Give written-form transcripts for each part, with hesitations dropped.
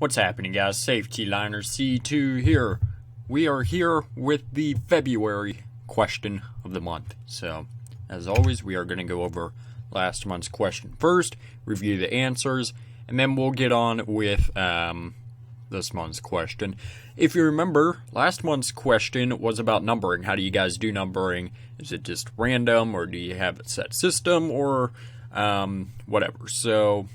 What's happening, guys? Safety Liner C2 here. We are here with the February question of the month. So, as always, we are going to go over last month's question first, review the answers, and then we'll get on with this month's question. If you remember, last month's question was about numbering. How do you guys do numbering? Is it just random, or do you have a set system, or whatever? So,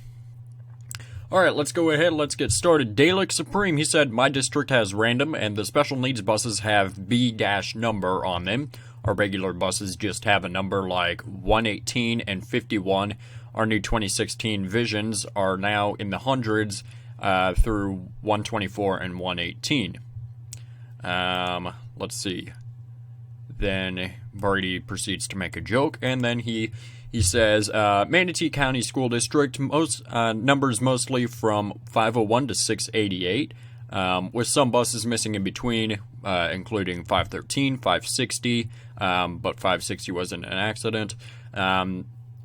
alright, let's go ahead, let's get started. Dalek Supreme, he said, my district has random, and the special needs buses have B-number on them. Our regular buses just have a number like 118 and 51. Our new 2016 Visions are now in the hundreds through 124 and 118. Let's see. Then Brady proceeds to make a joke, and then he says, Manatee County School District numbers mostly from 501 to 688, with some buses missing in between, including 513, 560, but 560 wasn't an accident.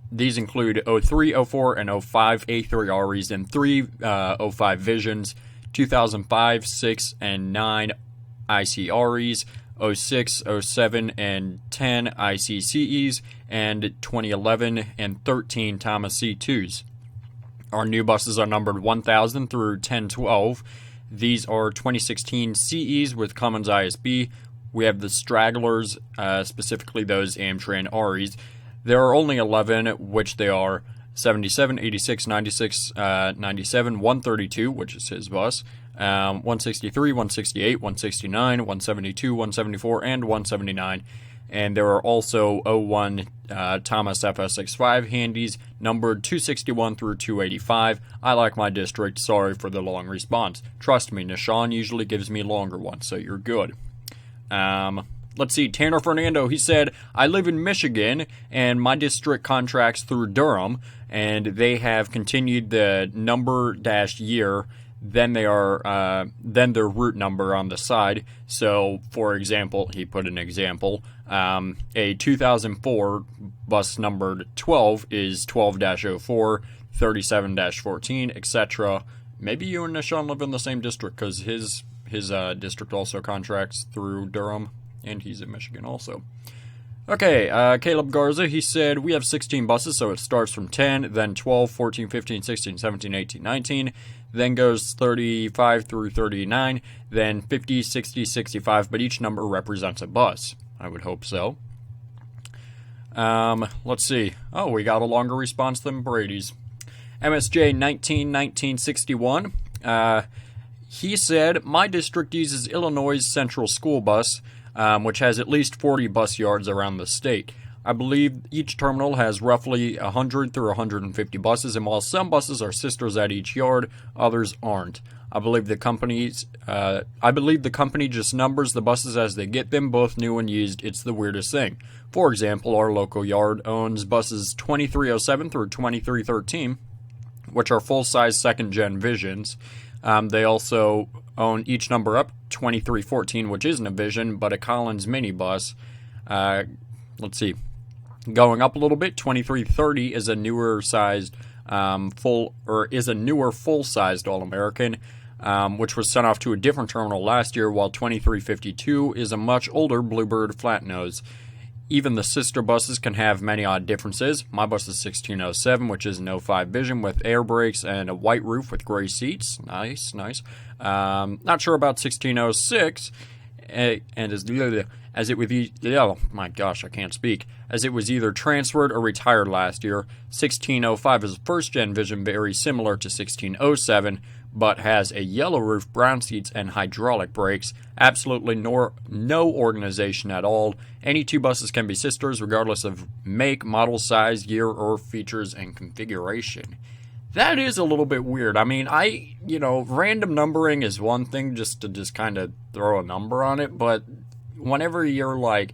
These include 03, 04, and 05 A3REs and 3 05 Visions, 2005, 6, and 9 ICREs, 06, 07, and 10 ICCEs, and 2011 and 13 Thomas C2s. Our new buses are numbered 1000 through 1012. These are 2016 CEs with Cummins ISB. We have the stragglers, specifically those Amtran REs. There are only 11, which they are 77, 86, 96, 97, 132, which is his bus, 163, 168, 169, 172, 174, and 179. And there are also 01 Thomas FS65 handies, numbered 261 through 285. I like my district. Sorry for the long response. Trust me, Nishan usually gives me longer ones, so you're good. Let's see, Tanner Fernando, he said, I live in Michigan, and my district contracts through Durham, and they have continued the number-year, then their route number on the side. So, for example, he put an example, a 2004 bus numbered 12 is 12-04, 37-14, etc. Maybe you and Nishan live in the same district, because his district also contracts through Durham. And he's in Michigan also. Okay, Caleb Garza, he said, we have 16 buses, so it starts from 10, then 12, 14, 15, 16, 17, 18, 19, then goes 35 through 39, then 50, 60, 65, but each number represents a bus. I would hope so. Let's see. Oh, we got a longer response than Brady's. MSJ 1961. He said, my district uses Illinois Central School Bus, which has at least 40 bus yards around the state. I believe each terminal has roughly 100 through 150 buses, and while some buses are sisters at each yard, others aren't. I believe the company just numbers the buses as they get them, both new and used. It's the weirdest thing. For example, our local yard owns buses 2307 through 2313, which are full-size second-gen Visions. They also own each number up, 2314, which isn't a Vision, but a Collins minibus. Let's see. Going up a little bit, 2330 is a newer sized full-sized All-American, which was sent off to a different terminal last year, while 2352 is a much older Bluebird Flatnose. Even the sister buses can have many odd differences. My bus is 1607, which is an 05 Vision with air brakes and a white roof with gray seats. Nice. Not sure about 1606, and as it was either transferred or retired last year. 1605 is a first-gen Vision, very similar to 1607, but has a yellow roof, brown seats, and hydraulic brakes. Absolutely no organization at all. Any two buses can be sisters, regardless of make, model, size, year, or features and configuration. That is a little bit weird. I mean, random numbering is one thing, just to kind of throw a number on it, but whenever you're like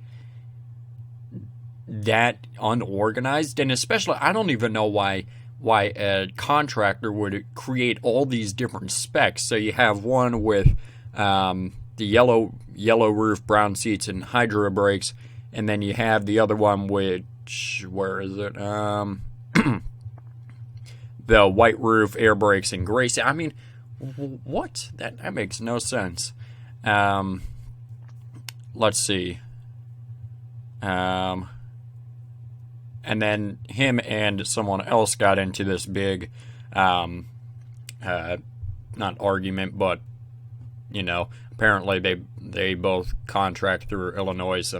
that unorganized, and especially, I don't even know why a contractor would create all these different specs. So you have one with the yellow roof, brown seats, and hydro brakes, and then you have the other one which, where is it? The white roof, air brakes, and gray seats. I mean, What? That makes no sense. Let's see. And then him and someone else got into this big, not argument, but, apparently they both contract through Illinois,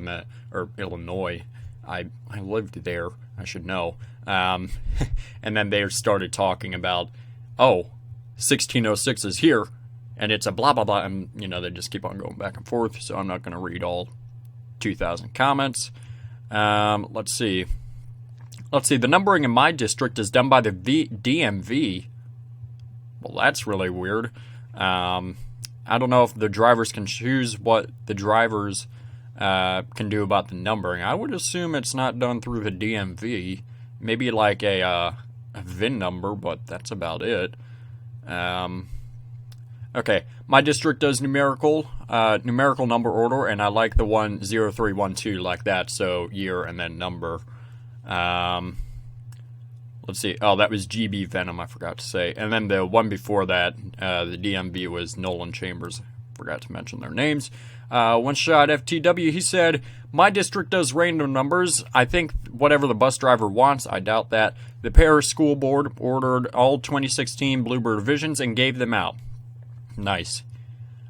or Illinois. I lived there. I should know. And then they started talking about, 1606 is here, and it's a blah, blah, blah. And, they just keep on going back and forth, so I'm not going to read all 2,000 comments. Let's see. The numbering in my district is done by the DMV. Well, that's really weird. I don't know if the drivers can choose what the drivers can do about the numbering. I would assume it's not done through the DMV. Maybe like a VIN number, but that's about it. Okay, my district does numerical number order, and I like the 10312 like that, so year and then number. Let's see. Oh, that was GB Venom, I forgot to say. And then the one before that, the DMV was Nolan Chambers. Forgot to mention their names. One shot FTW, he said, my district does random numbers. I think whatever the bus driver wants. I doubt that. The Paris School Board ordered all 2016 Bluebird Visions and gave them out. Nice.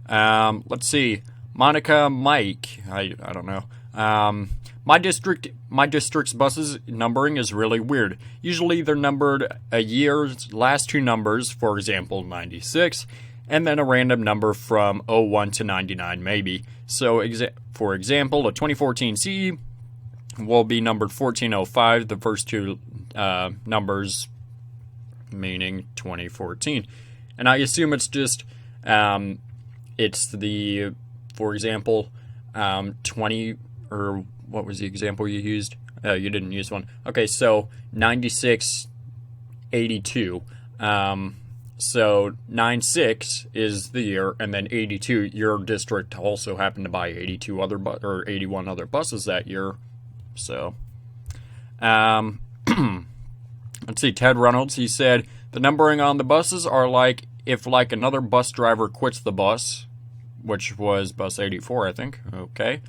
Let's see. Monica Mike. I don't know. My district's buses numbering is really weird. Usually they're numbered a year's last two numbers, for example, 96, and then a random number from 01 to 99 maybe. So, for example, a 2014 CE will be numbered 1405, the first two numbers meaning 2014. And I assume it's just, it's the, for example, 20, or what was the example you used? You didn't use one. Okay, so 9682. So 96 is the year, and then 82. Your district also happened to buy 82 other or 81 other buses that year. So, let's see. Ted Reynolds, he said the numbering on the buses are like if another bus driver quits the bus, which was bus 84, I think. Okay.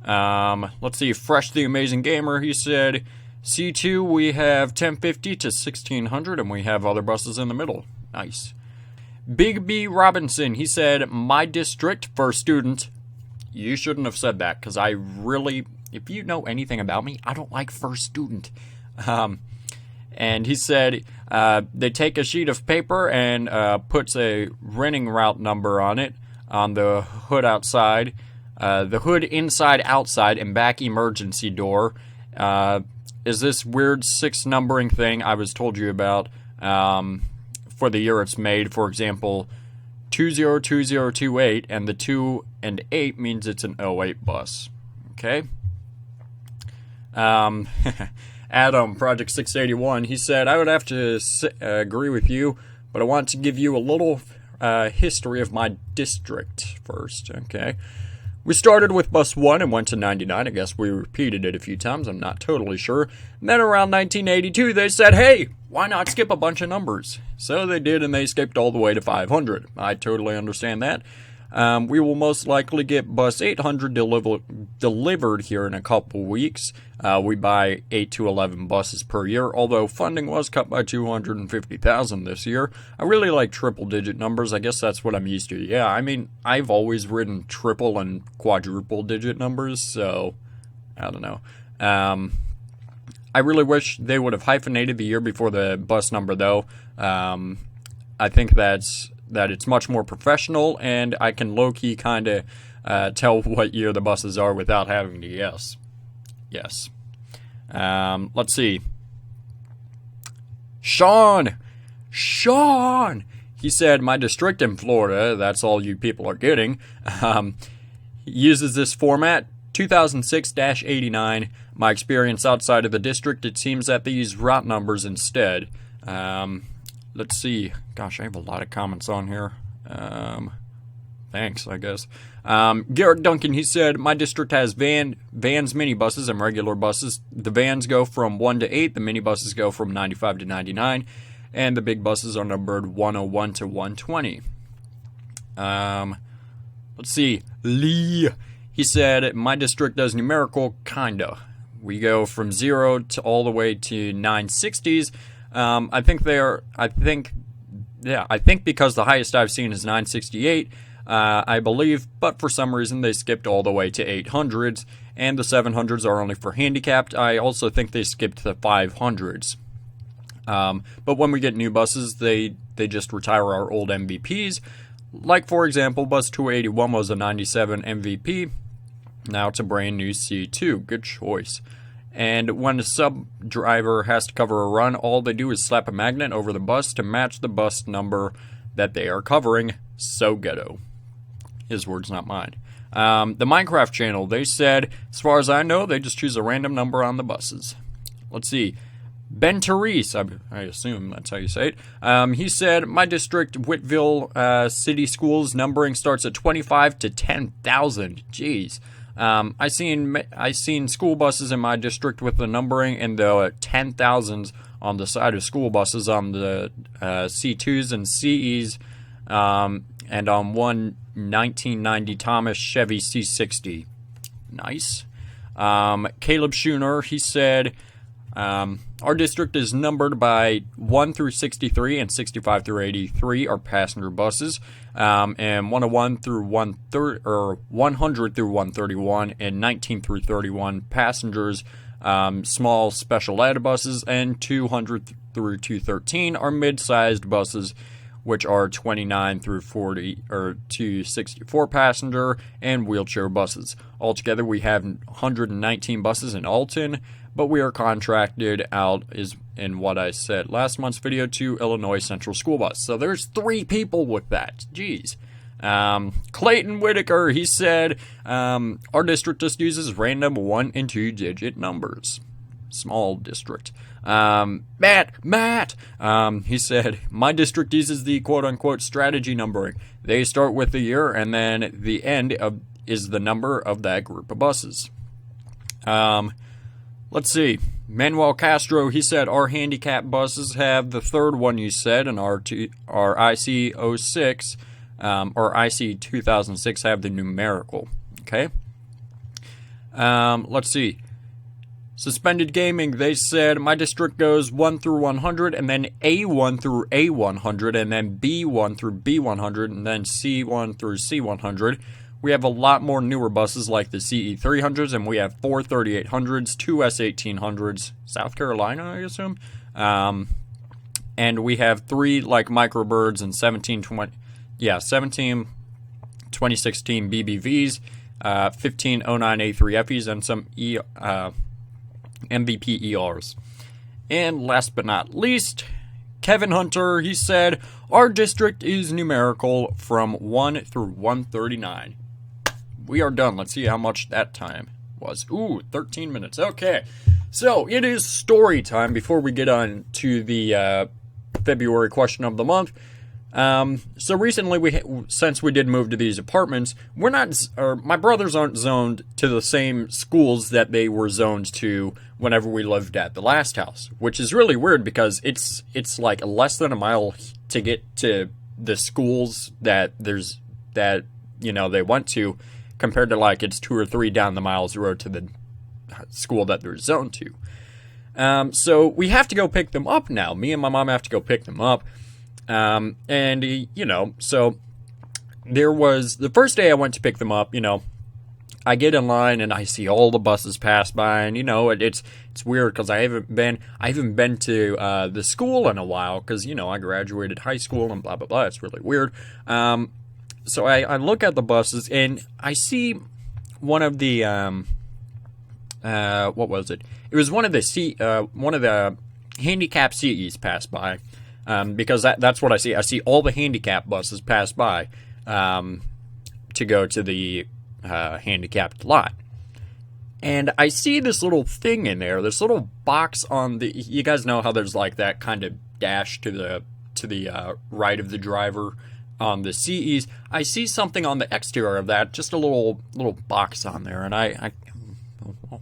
Let's see. Fresh the Amazing Gamer, he said C2 we have 1050 to 1600, and we have other buses in the middle. Nice. Big B Robinson, he said, my district for student. You shouldn't have said that, because I really, if you know anything about me, I don't like first student. And he said they take a sheet of paper and puts a renting route number on it on the hood outside, the hood inside, outside, and back emergency door. Is this weird 6 numbering thing I was told you about for the year it's made? For example, 202028, and the 2 and 8 means it's an 08 bus. Okay. Adam, Project 681, he said, I would have to agree with you, but I want to give you a little history of my district first. Okay. We started with bus 1 and went to 99. I guess we repeated it a few times. I'm not totally sure. And then around 1982, they said, hey, why not skip a bunch of numbers? So they did, and they skipped all the way to 500. I totally understand that. We will most likely get bus 800 delivered here in a couple weeks. We buy 8 to 11 buses per year, although funding was cut by $250,000 this year. I really like triple-digit numbers. I guess that's what I'm used to. Yeah, I mean, I've always ridden triple and quadruple-digit numbers, so I don't know. I really wish they would have hyphenated the year before the bus number, though. I think that it's much more professional, and I can low-key kind of tell what year the buses are without having to guess. Yes. Let's see. Sean! He said, my district in Florida, that's all you people are getting, uses this format, 2006-89. My experience outside of the district, it seems that they use route numbers instead. Let's see. Gosh, I have a lot of comments on here. Thanks, I guess. Garrett Duncan, he said, my district has vans, minibuses, and regular buses. The vans go from 1 to 8. The minibuses go from 95 to 99. and the big buses are numbered 101 to 120. Let's see. Lee. He said, my district does numerical, kinda. We go from 0 to all the way to 960s. I think because the highest I've seen is 968, I believe, but for some reason they skipped all the way to 800s, and the 700s are only for handicapped. I also think they skipped the 500s. But when we get new buses, they just retire our old MVPs. Like, for example, bus 281 was a 97 MVP. Now it's a brand new C2. Good choice. And when a sub driver has to cover a run, all they do is slap a magnet over the bus to match the bus number that they are covering. So ghetto. His words, not mine. The Minecraft channel, they said, as far as I know, they just choose a random number on the buses. Let's see. Ben Therese, I assume that's how you say it. He said, my district, Whitville City Schools, numbering starts at 25 to 10,000. Jeez. I seen school buses in my district with the numbering in the 10,000s on the side of school buses on the C2s and CEs, and on one 1990 Thomas Chevy C60. Nice. Caleb Schooner, he said, our district is numbered by 1 through 63 and 65 through 83 are passenger buses, and 101 through 130 or 100 through 131 and 19 through 31 passengers, small special ed buses, and 200 through 213 are mid-sized buses, which are 29 through 40 or 264 passenger and wheelchair buses. Altogether, we have 119 buses in Alton, but we are contracted out, is in what I said last month's video, to Illinois Central School Bus. So there's 3 people with that. Jeez. Clayton Whitaker, he said, our district just uses random 1 and 2 digit numbers. Small district. Matt, he said, my district uses the quote-unquote strategy numbering. They start with the year, and then the end is the number of that group of buses. Let's see. Manuel Castro, he said, our handicap buses have the third one you said, and our IC 06 or IC 2006 have the numerical. Okay. Let's see. Suspended Gaming, they said, my district goes 1 through 100, and then A1 through A100, and then B1 through B100, and then C1 through C100. We have a lot more newer buses like the CE300s, and we have 4 3800s, 2 S1800s, South Carolina, I assume. And we have 3 like Microbirds and 17 2016 BBVs, 15 09 A3Fes, and some MVP ERs. And last but not least, Kevin Hunter, he said, our district is numerical from 1 through 139. We are done. Let's see how much that time was. Ooh, 13 minutes. Okay. So, it is story time before we get on to the February question of the month. So recently, since we did move to these apartments, my brothers aren't zoned to the same schools that they were zoned to whenever we lived at the last house, which is really weird because it's like less than a mile to get to the schools that they went to, compared to like it's 2 or 3 down the miles road to the school that they're zoned to. So we have to go pick them up now. Me and my mom have to go pick them up. So there was the first day I went to pick them up, I get in line and I see all the buses pass by, and it's weird because I haven't been to the school in a while because I graduated high school and blah blah blah. It's really weird. So I look at the buses and I see one of the what was it? It was one of the handicap CEs pass by. Because that's what I see. I see all the handicap buses pass by to go to the handicapped lot. And I see this little thing in there, this little box on the... You guys know how there's like that kind of dash to the right of the driver on the CEs. I see something on the exterior of that, just a little box on there, and I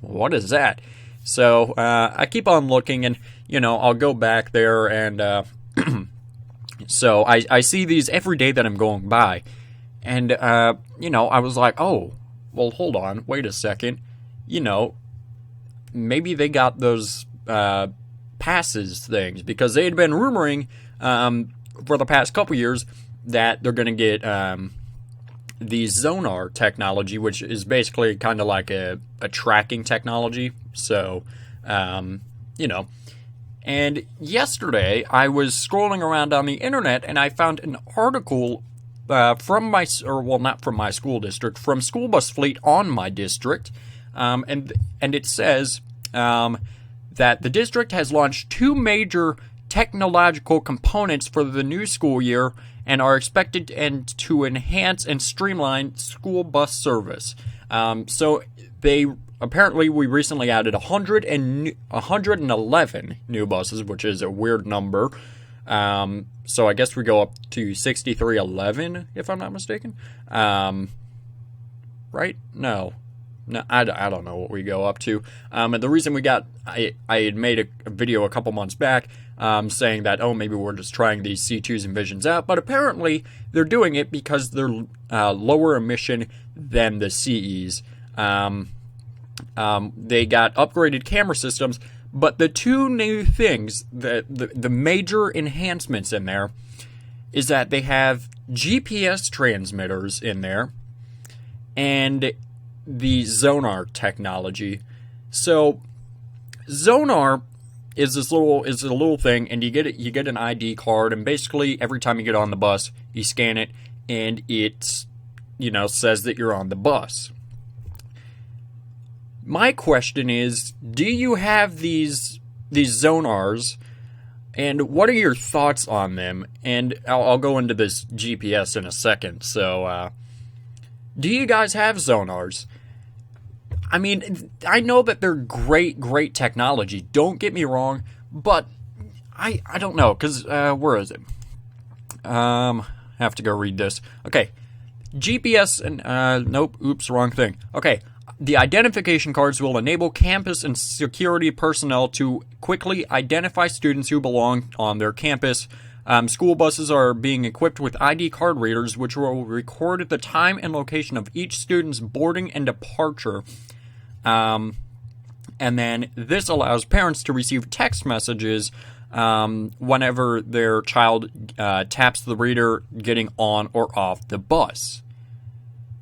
what is that? So I keep on looking, and I'll go back there and So I see these every day that I'm going by. And, I was like, oh, well, hold on, wait a second. Maybe they got those passes things, because they had been rumoring for the past couple years that they're going to get the Zonar technology, which is basically kind of like a tracking technology. So, And yesterday, I was scrolling around on the internet, and I found an article from not from my school district, from School Bus Fleet on my district, and it says that the district has launched 2 major technological components for the new school year and are expected to enhance and streamline school bus service. So we recently added 111 new buses, which is a weird number. So I guess we go up to 6311, if I'm not mistaken. Right? No, I don't know what we go up to. And the reason I had made a video a couple months back saying that, maybe we're just trying these C2s and Visions out. But apparently they're doing it because they're lower emission than the CEs. They got upgraded camera systems, but the 2 new things, the major enhancements in there, is that they have GPS transmitters in there and the Zonar technology. So Zonar is a little thing, and you get an ID card, and basically every time you get on the bus, you scan it, and it says that you're on the bus. My question is, do you have these Zonars, and what are your thoughts on them? And I'll go into this GPS in a second. So, do you guys have Zonars? I mean, I know that they're great technology. Don't get me wrong, but I don't know, because where is it? Have to go read this. Okay, GPS and nope, oops, wrong thing. Okay. The identification cards will enable campus and security personnel to quickly identify students who belong on their campus. School buses are being equipped with ID card readers, which will record the time and location of each student's boarding and departure. And then this allows parents to receive text messages whenever their child taps the reader getting on or off the bus.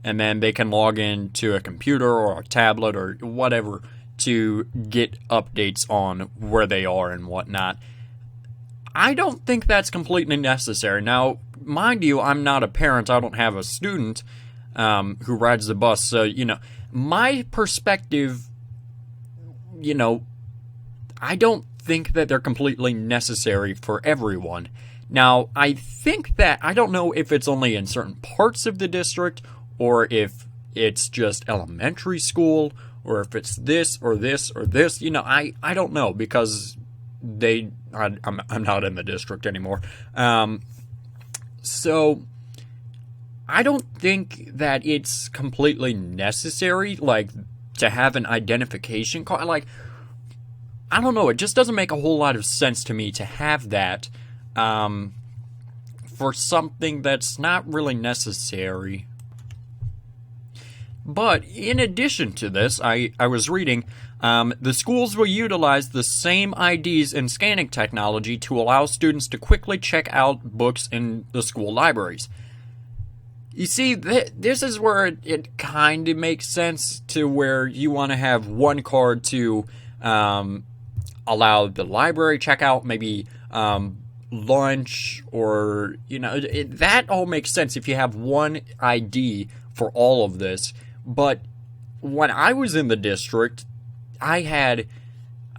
And then they can log into a computer or a tablet or whatever to get updates on where they are and whatnot. I don't think that's completely necessary. Now, mind you, I'm not a parent. I don't have a student who rides the bus. So, my perspective, I don't think that they're completely necessary for everyone. Now, I don't know if it's only in certain parts of the district, or if it's just elementary school, or if it's this or this or this. I don't know, because I'm not in the district anymore. So I don't think that it's completely necessary, to have an identification card. I don't know, it just doesn't make a whole lot of sense to me to have that for something that's not really necessary. But in addition to this, I was reading, the schools will utilize the same IDs and scanning technology to allow students to quickly check out books in the school libraries. You see, this is where it kind of makes sense, to where you want to have one card to allow the library checkout, maybe lunch, or, that all makes sense if you have one ID for all of this. But when I was in the district, I had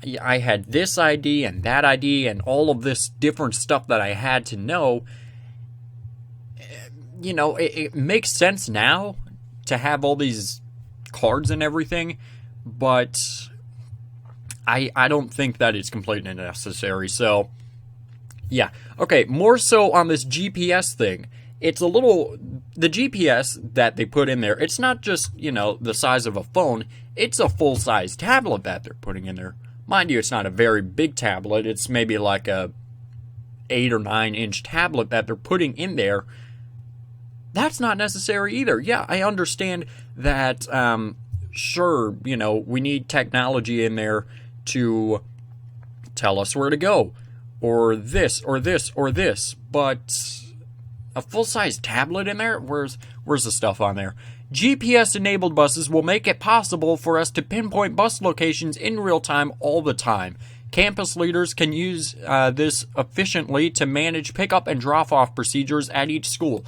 this ID and that ID and all of this different stuff that I had to know. It makes sense now to have all these cards and everything, but I don't think that it's completely necessary. So, yeah. Okay, more so on this GPS thing. The GPS that they put in there, it's not just, the size of a phone. It's a full-size tablet that they're putting in there. Mind you, it's not a very big tablet. It's maybe like a 8 or 9-inch tablet that they're putting in there, that's not necessary either. Yeah, I understand that, sure, you know, we need technology in there to tell us where to go, or this, or this, or this, but a full-size tablet in there? Where's the stuff on there? GPS-enabled buses will make it possible for us to pinpoint bus locations in real time all the time. Campus leaders can use this efficiently to manage pickup and drop-off procedures at each school.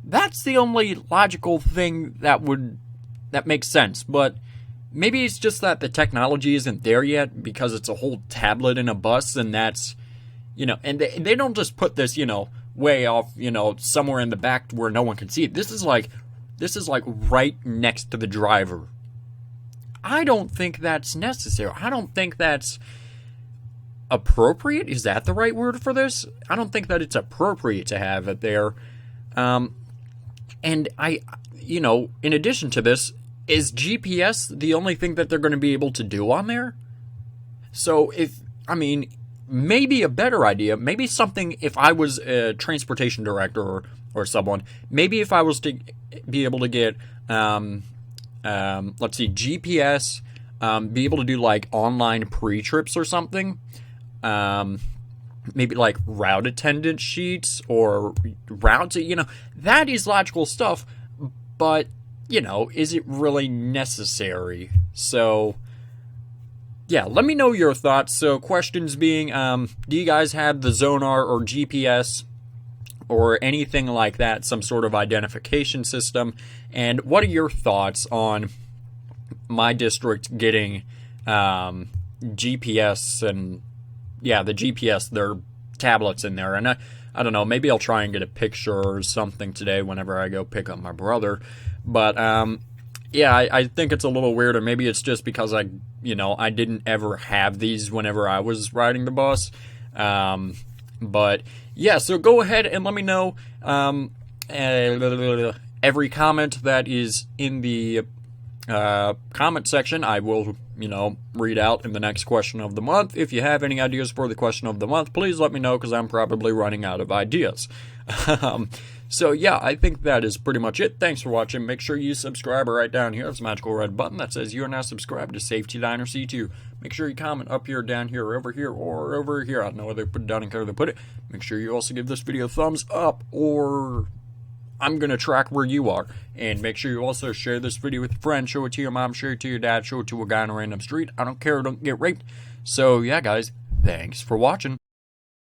That's the only logical thing that makes sense, but maybe it's just that the technology isn't there yet because it's a whole tablet in a bus, and that's, you know, and they don't just put this, you know, way off, you know, somewhere in the back where no one can see it. This is like right next to the driver. I don't think that's necessary. I don't think that's appropriate. Is that the right word for this? I don't think that it's appropriate to have it there. And you know, in addition to this, is GPS the only thing that they're going to be able to do on there? So maybe a better idea, maybe something, if I was a transportation director or someone, maybe if I was to be able to get, let's see, GPS, be able to do like online pre-trips or something, maybe like route attendant sheets or routes, you know, that is logical stuff, but, you know, is it really necessary? So, yeah, let me know your thoughts. So, questions being, do you guys have the Zonar or GPS or anything like that, some sort of identification system? And what are your thoughts on my district getting GPS and, yeah, the GPS, their tablets in there? And I don't know, maybe I'll try and get a picture or something today whenever I go pick up my brother. But, yeah, I think it's a little weird, or maybe it's just because I didn't ever have these whenever I was riding the bus. But, yeah, so go ahead and let me know every comment that is in the comment section. I will, read out in the next question of the month. If you have any ideas for the question of the month, please let me know, because I'm probably running out of ideas. So, yeah, I think that is pretty much it. Thanks for watching. Make sure you subscribe right down here. It's a magical red button that says you are now subscribed to Safety Diner C2. Make sure you comment up here, down here, over here, or over here. I don't know whether they put it down in color they put it. Make sure you also give this video a thumbs up, or I'm going to track where you are. And make sure you also share this video with a friend. Show it to your mom, share it to your dad, show it to a guy on a random street. I don't care, don't get raped. So, yeah, guys, thanks for watching.